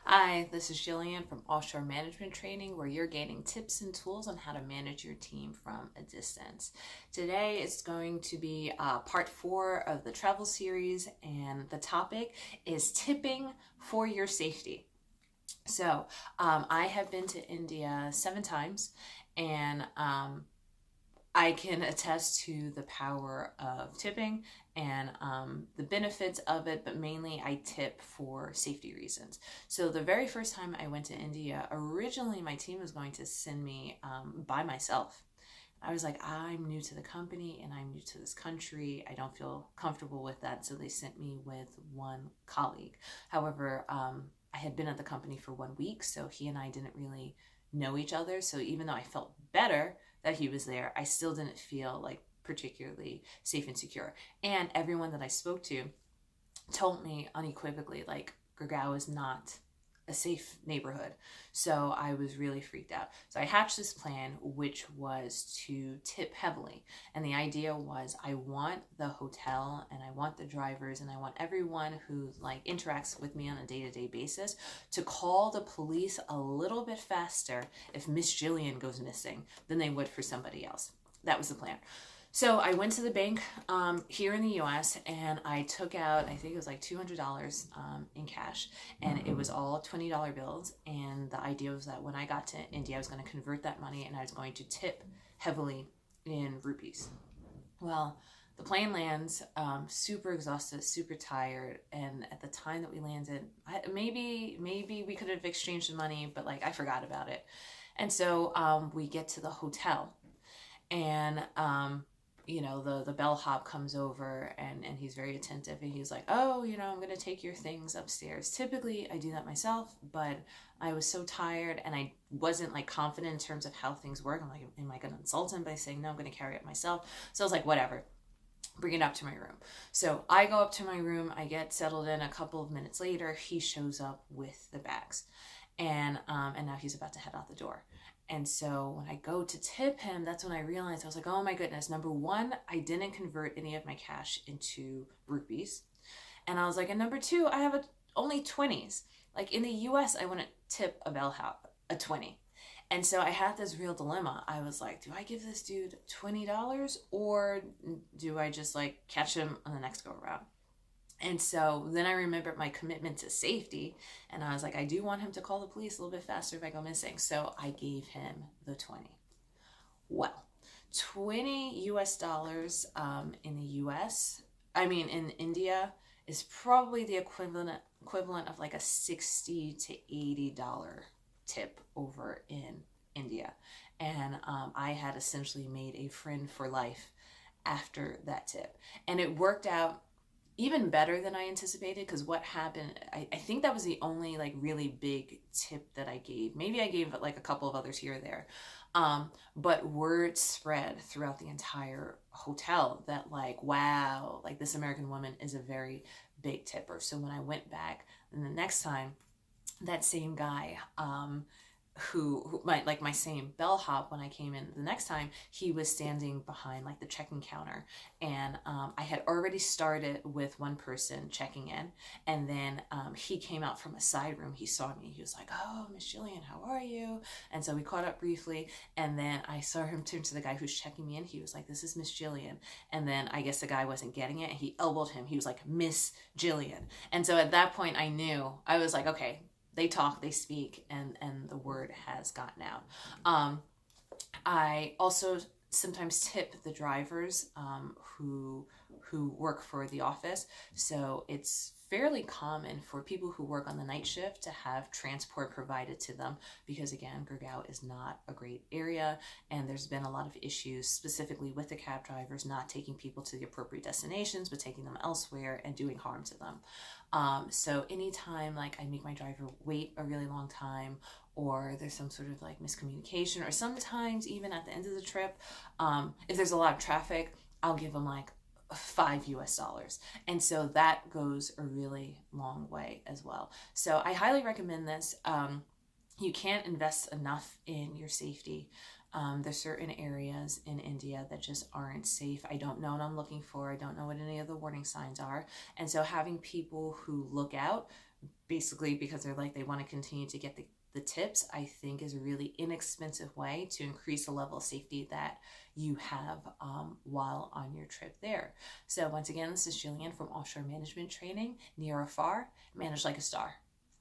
Hi, this is Jillian from Offshore Management Training, where you're gaining tips and tools on how to manage your team from a distance. Today is going to be part 4 of the travel series, and the topic is tipping for your safety. I have been to India 7 times, and I can attest to the power of tipping and the benefits of it, but mainly I tip for safety reasons. So, the very first time I went to India, originally my team was going to send me by myself. I was like, I'm new to the company and I'm new to this country. I don't feel comfortable with that. So, they sent me with one colleague. However, I had been at the company for 1 week, so he and I didn't really know each other. So, even though I felt better that he was there, I still didn't feel like particularly safe and secure. And everyone that I spoke to told me unequivocally, like, Gurgaon is not a safe neighborhood. So I was really freaked out. So I hatched this plan, which was to tip heavily. And the idea was I want the hotel and I want the drivers and I want everyone who like interacts with me on a day-to-day basis to call the police a little bit faster if Miss Jillian goes missing than they would for somebody else. That was the plan. So I went to the bank here in the US and I took out, I think it was like $200 in cash, and it was all $20 bills. And the idea was that when I got to India, I was going to convert that money and I was going to tip heavily in rupees. Well, the plane lands, super exhausted, super tired, and at the time that we landed, maybe we could have exchanged the money, but like I forgot about it. And so we get to the hotel, and the bellhop comes over and he's very attentive and he's like, oh, I'm going to take your things upstairs. Typically I do that myself, but I was so tired and I wasn't like confident in terms of how things work. I'm like, am I going to insult him by saying no, I'm going to carry it myself? So I was like, whatever, bring it up to my room. So I go up to my room, I get settled in. A couple of minutes later he shows up with the bags, and now he's about to head out the door. And so when I go to tip him, that's when I realized, I was like, oh my goodness, number one, I didn't convert any of my cash into rupees. And I was like, and number two, I have only 20s. Like in the US, I wouldn't tip a bellhop a 20. And so I had this real dilemma. I was like, do I give this dude $20 or do I just like catch him on the next go around? And so then I remembered my commitment to safety, and I was like, I do want him to call the police a little bit faster if I go missing. So I gave him the 20. Well, 20 US dollars in the US, I mean, in India, is probably the equivalent of like a 60 to $80 tip over in India. And I had essentially made a friend for life after that tip. And it worked out even better than I anticipated, because what happened, I think that was the only like really big tip that I gave. Maybe I gave like a couple of others here or there. But word spread throughout the entire hotel that like, wow, like this American woman is a very big tipper. So when I went back, and the next time, that same guy, who my same bellhop, when I came in the next time, he was standing behind like the checking counter, and I had already started with one person checking in, and then he came out from a side room. He saw me. He was like, "Oh, Miss Jillian, how are you?" And so we caught up briefly, and then I saw him turn to the guy who's checking me in. He was like, "This is Miss Jillian," and then I guess the guy wasn't getting it. And he elbowed him. He was like, "Miss Jillian," and so at that point, I knew. I was like, okay, they talk, they speak, and the word has gotten out. I also sometimes tip the drivers who work for the office. So it's fairly common for people who work on the night shift to have transport provided to them, because again, Gurgaon is not a great area, and there's been a lot of issues specifically with the cab drivers not taking people to the appropriate destinations but taking them elsewhere and doing harm to them. So anytime like I make my driver wait a really long time, or there's some sort of like miscommunication, or sometimes even at the end of the trip, if there's a lot of traffic, I'll give them like $5 US. And so that goes a really long way as well. So I highly recommend this. You can't invest enough in your safety. There's certain areas in India that just aren't safe. I don't know what I'm looking for. I don't know what any of the warning signs are. And so having people who look out basically because they're like, they want to continue to get the tips, I think is a really inexpensive way to increase the level of safety that you have while on your trip there. So once again, this is Jillian from Offshore Management Training, near or far, manage like a star.